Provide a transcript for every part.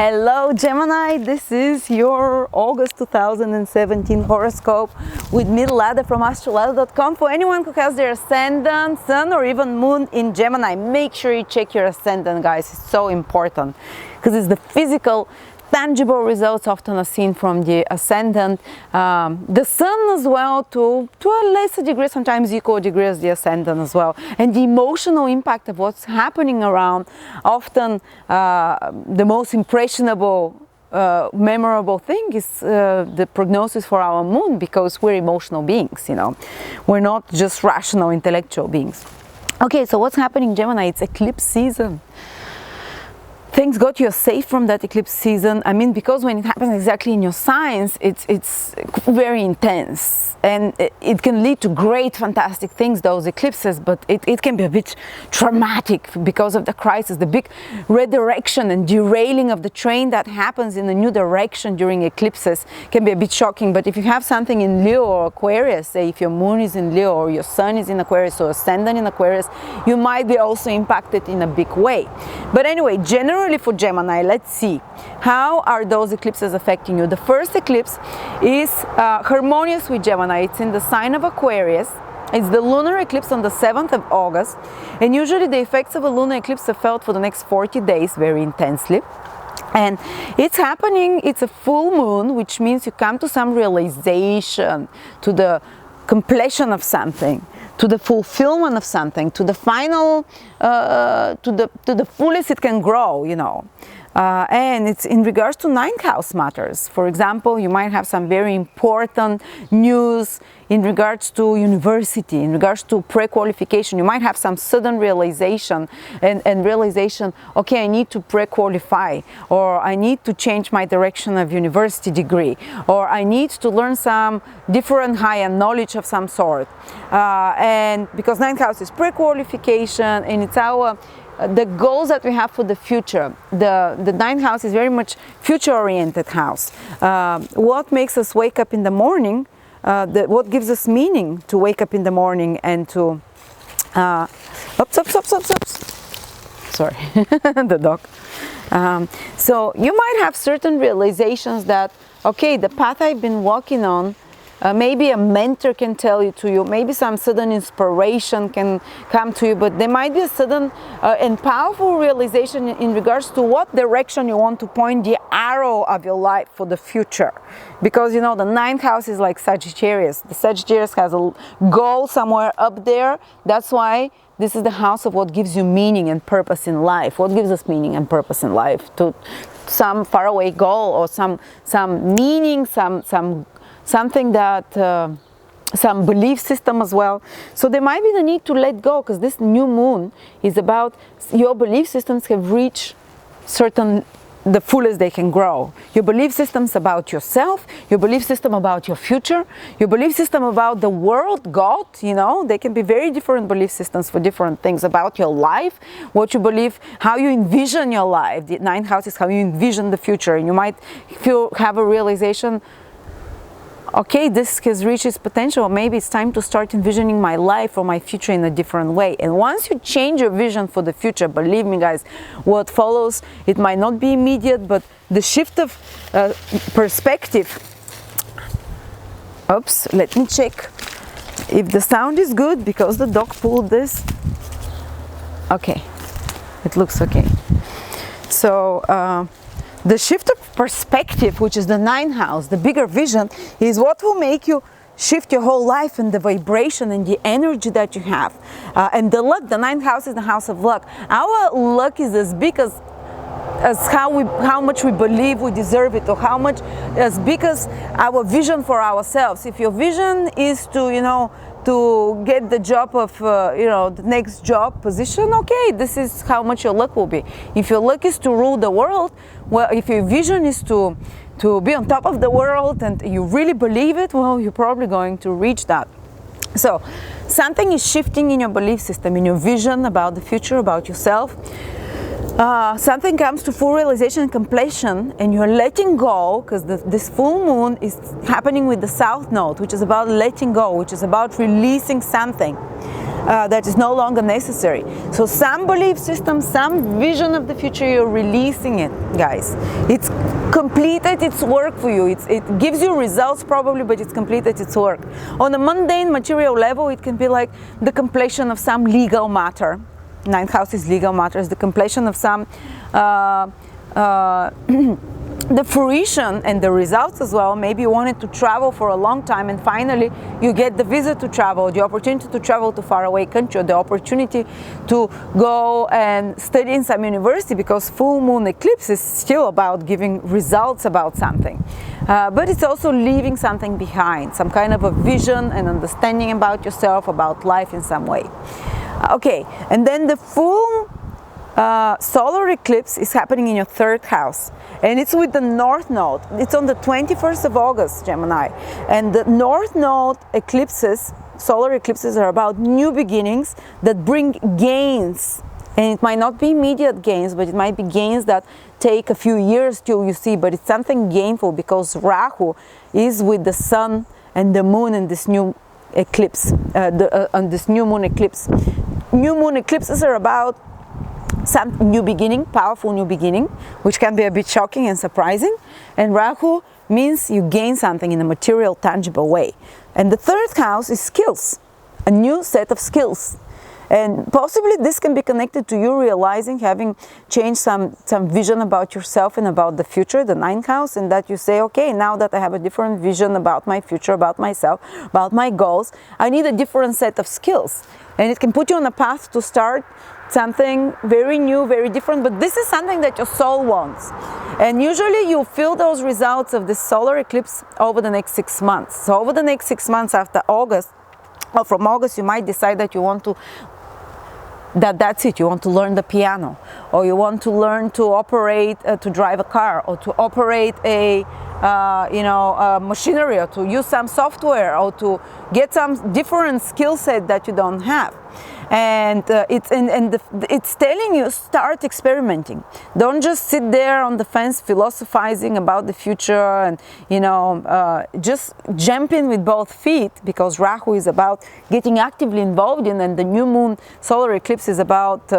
Hello Gemini, this is your August 2017 horoscope with me, Lada from astrolada.com. For anyone who has their ascendant, sun or even moon in Gemini, make sure you check your ascendant, guys. It's so important because it's the physical, tangible results often are seen from the ascendant. The sun as well, to a lesser degree, sometimes equal degree as the ascendant as well. And the emotional impact of what's happening around, often the most impressionable, memorable thing is the prognosis for our moon, because we're emotional beings, you know. We're not just rational, intellectual beings. Okay, so what's happening, Gemini? It's eclipse season. Thanks God you're safe from that eclipse season. I mean, because when it happens exactly in your signs, it's very intense. And it can lead to great, fantastic things, those eclipses, but it can be a bit traumatic because of the crisis, the big redirection and derailing of the train that happens in a new direction during eclipses can be a bit shocking. But if you have something in Leo or Aquarius, say if your moon is in Leo or your sun is in Aquarius or ascendant in Aquarius, you might be also impacted in a big way. But anyway, generally for Gemini, let's see, how are those eclipses affecting you? The first eclipse is harmonious with Gemini. It's in the sign of Aquarius. It's the lunar eclipse on the 7th of August, and usually the effects of a lunar eclipse are felt for the next 40 days very intensely. And it's happening, it's a full moon, which means you come to some realization, to the completion of something, to the fulfillment of something, to the final, to the fullest it can grow, you know. And it's in regards to ninth house matters. For example, you might have some very important news in regards to university, in regards to pre-qualification. You might have some sudden realization and realization, okay, I need to pre-qualify, or I need to change my direction of university degree, or I need to learn some different higher knowledge of some sort. And because ninth house is pre-qualification, and it's our the goals that we have for the future. The ninth house is very much future-oriented house. What makes us wake up in the morning, what gives us meaning to wake up in the morning and to... Sorry, the dog. So you might have certain realizations that, okay, the path I've been walking on, maybe a mentor can tell it to you, maybe some sudden inspiration can come to you, but there might be a sudden and powerful realization in regards to what direction you want to point the arrow of your life for the future. Because, you know, the ninth house is like Sagittarius. The Sagittarius has a goal somewhere up there. That's why this is the house of what gives you meaning and purpose in life. What gives us meaning and purpose in life? To some faraway goal, or some meaning, something that, some belief system as well. So there might be the need to let go, because this new moon is about your belief systems have reached the fullest they can grow. Your belief systems about yourself, your belief system about your future, your belief system about the world, God, you know, they can be very different belief systems for different things about your life, what you believe, how you envision your life. The ninth house is how you envision the future, and you might have a realization, okay, this has reached its potential, maybe it's time to start envisioning my life or my future in a different way. And once you change your vision for the future, believe me guys, what follows, it might not be immediate, but the shift of perspective. Oops, let me check if the sound is good, because the dog pulled this. Okay, it looks okay. So, the shift of perspective, which is the ninth house, the bigger vision, is what will make you shift your whole life and the vibration and the energy that you have. And the luck, the ninth house is the house of luck. Our luck is as big as how much we believe we deserve it, or as big as our vision for ourselves. If your vision is to, you know, to get the job of, you know, the next job position, okay, this is how much your luck will be. If your luck is to rule the world, well, if your vision is to be on top of the world and you really believe it, well, you're probably going to reach that. So something is shifting in your belief system, in your vision about the future, about yourself. Something comes to full realization and completion, and you're letting go, because this full moon is happening with the south node, which is about letting go, which is about releasing something. that is no longer necessary. So some belief system, some vision of the future, you're releasing it, guys. It's completed its work for you. It gives you results probably, but it's completed its work. On a mundane material level, it can be like the completion of some legal matter. Ninth house is legal matters, the completion of some the fruition and the results as well. Maybe you wanted to travel for a long time and finally you get the visa to travel, the opportunity to travel to faraway country, or the opportunity to go and study in some university, because full moon eclipse is still about giving results about something. But it's also leaving something behind, some kind of a vision and understanding about yourself, about life in some way. Okay, and then the full solar eclipse is happening in your third house, and it's with the North Node. It's on the 21st of August, Gemini. And the North Node eclipses, solar eclipses, are about new beginnings that bring gains. And it might not be immediate gains, but it might be gains that take a few years till you see, but it's something gainful, because Rahu is with the sun and the moon in this new eclipse, on this new moon eclipse. New moon eclipses are about some new beginning, powerful new beginning, which can be a bit shocking and surprising. And Rahu means you gain something in a material, tangible way. And the third house is skills, a new set of skills. And possibly this can be connected to you realizing, having changed some vision about yourself and about the future, the ninth house, and that you say, okay, now that I have a different vision about my future, about myself, about my goals, I need a different set of skills. And it can put you on a path to start something very new, very different, but this is something that your soul wants. And usually you feel those results of this solar eclipse over the next 6 months. So over the next 6 months after August, or from August, you might decide that you want to, that's it, you want to learn the piano, or you want to learn to operate, to drive a car, or to operate a machinery, or to use some software, or to get some different skill set that you don't have. And it's telling you, start experimenting. Don't just sit there on the fence philosophizing about the future, and just jump in with both feet, because Rahu is about getting actively involved in, and the new moon solar eclipse is about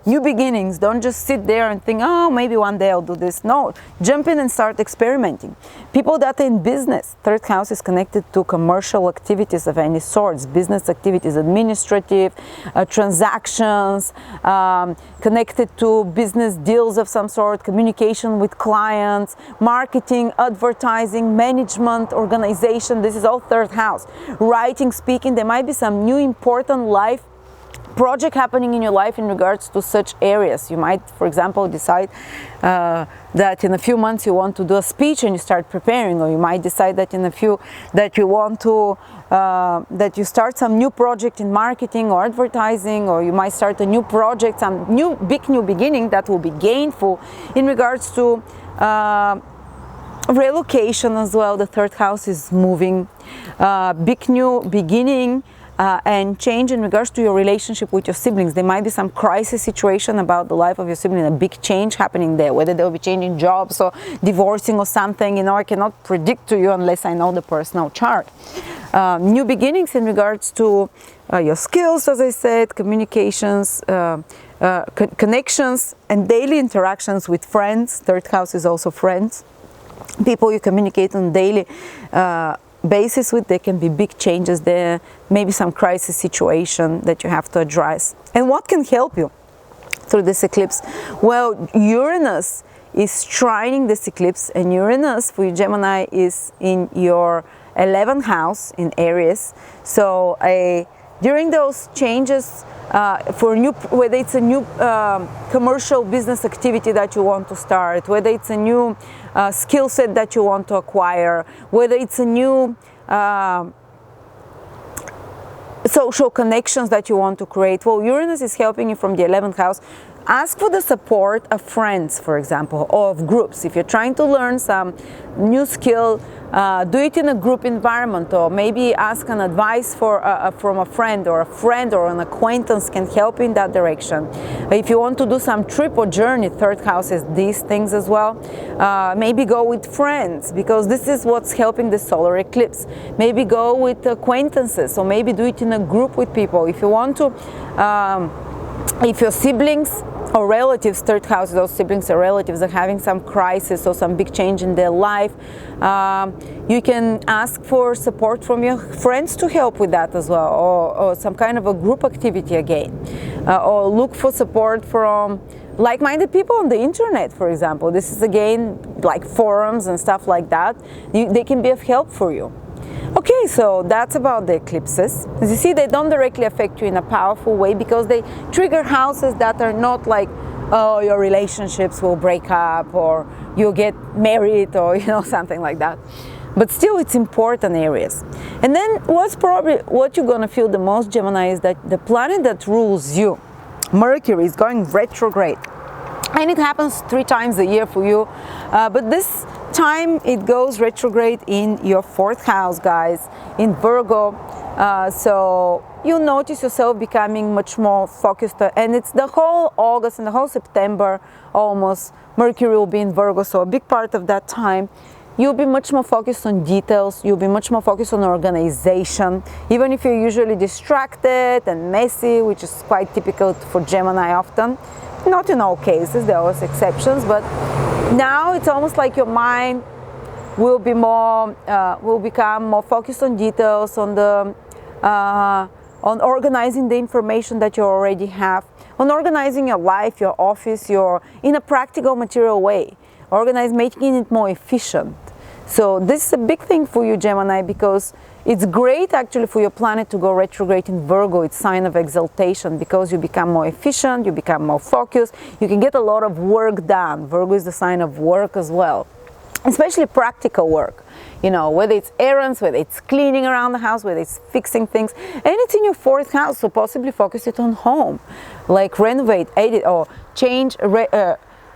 new beginnings. Don't just sit there and think, oh, maybe one day I'll do this. No, jump in and start experimenting. People that are in business, third house is connected to commercial activities of any sorts, business activities, administrative, transactions, connected to business deals of some sort, communication with clients, marketing, advertising, management, organization. This is all third house. Writing, speaking, there might be some new important life project happening in your life in regards to such areas. You might, for example, decide that in a few months you want to do a speech and you start preparing, or you might decide that in a few that you want to that you start some new project in marketing or advertising, or you might start a new project, some big new beginning that will be gainful in regards to relocation as well. The third house is moving, big new beginning. And change in regards to your relationship with your siblings. There might be some crisis situation about the life of your sibling, a big change happening there, whether they'll be changing jobs or divorcing or something. I cannot predict to you unless I know the personal chart. New beginnings in regards to your skills, as I said, communications, connections, and daily interactions with friends. Third house is also friends. People you communicate on daily basis with. There can be big changes there, maybe some crisis situation that you have to address. And what can help you through this eclipse? Well, Uranus is trining this eclipse, and Uranus for you, Gemini, is in your 11th house in Aries. So during those changes, for whether it's a new commercial business activity that you want to start, whether it's a new skill set that you want to acquire, whether it's a new social connections that you want to create. Well, Uranus is helping you from the 11th house. Ask for the support of friends, for example, or of groups. If you're trying to learn some new skill, Do it in a group environment, or maybe ask an advice from a friend or an acquaintance can help in that direction. If you want to do some trip or journey, third house is these things as well. Maybe go with friends, because this is what's helping the solar eclipse. Maybe go with acquaintances, or maybe do it in a group with people. If you want to, if your siblings or relatives, third house, those siblings or relatives are having some crisis or some big change in their life, you can ask for support from your friends to help with that as well, or some kind of a group activity again, or look for support from like-minded people on the internet, for example. This is again like forums and stuff like that. They can be of help for you. Okay, so that's about the eclipses. As you see, they don't directly affect you in a powerful way, because they trigger houses that are not like, oh, your relationships will break up, or you'll get married, or something like that. But still, it's important areas. And then what you're gonna feel the most, Gemini, is that the planet that rules you, Mercury, is going retrograde. And it happens 3 times a year for you, but this time it goes retrograde in your 4th house, guys, in Virgo. So you'll notice yourself becoming much more focused, and it's the whole August and the whole September almost. Mercury will be in Virgo, so a big part of that time you'll be much more focused on details, you'll be much more focused on organization, even if you're usually distracted and messy, which is quite typical for Gemini often. Not in all cases, there are always exceptions, but now it's almost like your mind will be will become more focused on details, on organizing the information that you already have, on organizing your life, your office, in a practical, material way, making it more efficient. So this is a big thing for you, Gemini, because it's great actually for your planet to go retrograde in Virgo. It's a sign of exaltation, because you become more efficient, you become more focused, you can get a lot of work done. Virgo is the sign of work as well, especially practical work. Whether it's errands, whether it's cleaning around the house, whether it's fixing things, and it's in your 4th house, so possibly focus it on home, like renovate, edit, or change.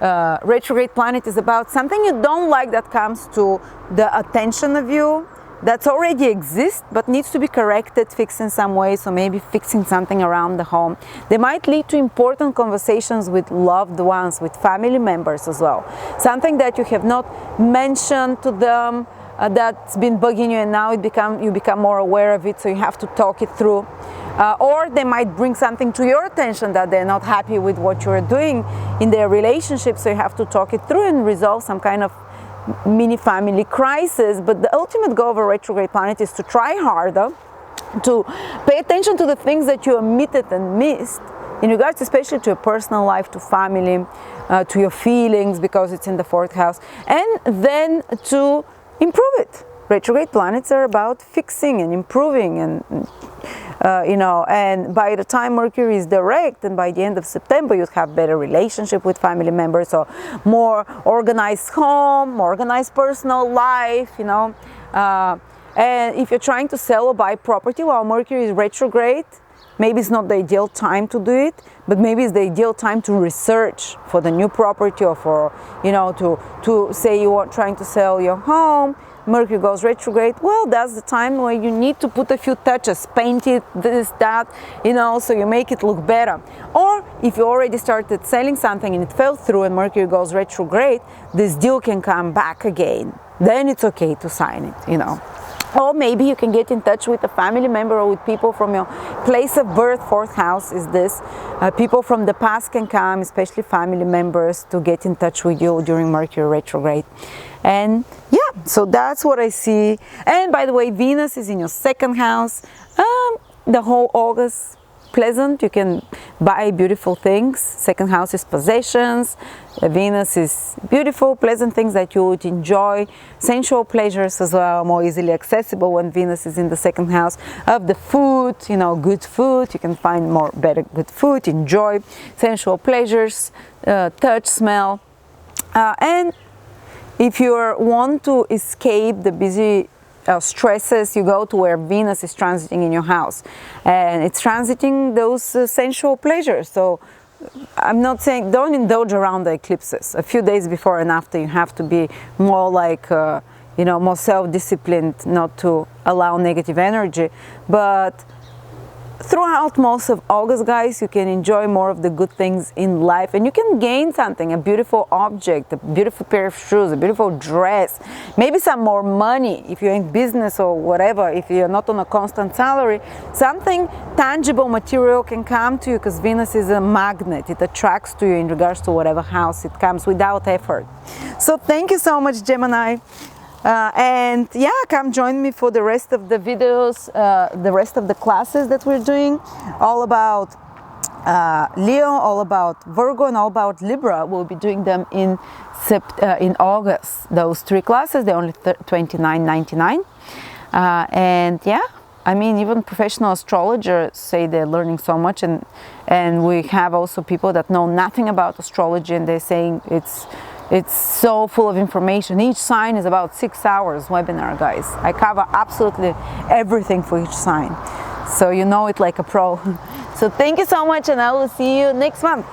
Retrograde planet is about something you don't like that comes to the attention of you, that already exists but needs to be corrected, fixed in some way. So maybe fixing something around the home. They might lead to important conversations with loved ones, with family members as well. Something that you have not mentioned to them, that's been bugging you, and now you become more aware of it, so you have to talk it through. Or they might bring something to your attention that they're not happy with what you're doing in their relationship, so you have to talk it through and resolve some kind of mini family crisis. But the ultimate goal of a retrograde planet is to try harder, to pay attention to the things that you omitted and missed in regards especially to your personal life, to family, to your feelings, because it's in the 4th house, and then to improve it. Retrograde planets are about fixing and improving, and and by the time Mercury is direct, and by the end of September, you'd have better relationship with family members, or more organized home, more organized personal life, and if you're trying to sell or buy property while Mercury is retrograde, maybe it's not the ideal time to do it, but maybe it's the ideal time to research for the new property, or for, to say you are trying to sell your home. Mercury goes retrograde, well, that's the time where you need to put a few touches, paint it, this, that, so you make it look better. Or if you already started selling something and it fell through and Mercury goes retrograde, this deal can come back again. Then it's okay to sign it, Or maybe you can get in touch with a family member or with people from your place of birth. 4th house is this. People from the past can come, especially family members, to get in touch with you during Mercury retrograde. And yeah, so that's what I see. And by the way, Venus is in your 2nd house. The whole August, pleasant. You can buy beautiful things. 2nd house is possessions. Venus is beautiful, pleasant things that you would enjoy. Sensual pleasures as well, more easily accessible when Venus is in the 2nd house. Of the food, good food. You can find better good food, enjoy sensual pleasures, touch, smell. And if you want to escape the busy stresses, you go to where Venus is transiting in your house, and it's transiting those sensual pleasures. So I'm not saying don't indulge around the eclipses. A few days before and after, you have to be more like you know, more self-disciplined not to allow negative energy. But throughout most of August, guys, you can enjoy more of the good things in life, and you can gain something, a beautiful object, a beautiful pair of shoes, a beautiful dress, maybe some more money if you're in business or whatever. If you're not on a constant salary, something tangible, material can come to you, because Venus is a magnet. It attracts to you in regards to whatever house it comes without effort. So thank you so much, Gemini. And yeah, come join me for the rest of the videos, the rest of the classes that we're doing, all about Leo, all about Virgo, and all about Libra. We'll be doing them in August. Those 3 classes, they're only $29.99. And yeah, I mean, even professional astrologers say they're learning so much, and we have also people that know nothing about astrology, and they're saying it's so full of information. Each sign is about 6 hours webinar, guys. I cover absolutely everything for each sign, so you know it like a pro. So thank you so much, and I will see you next month.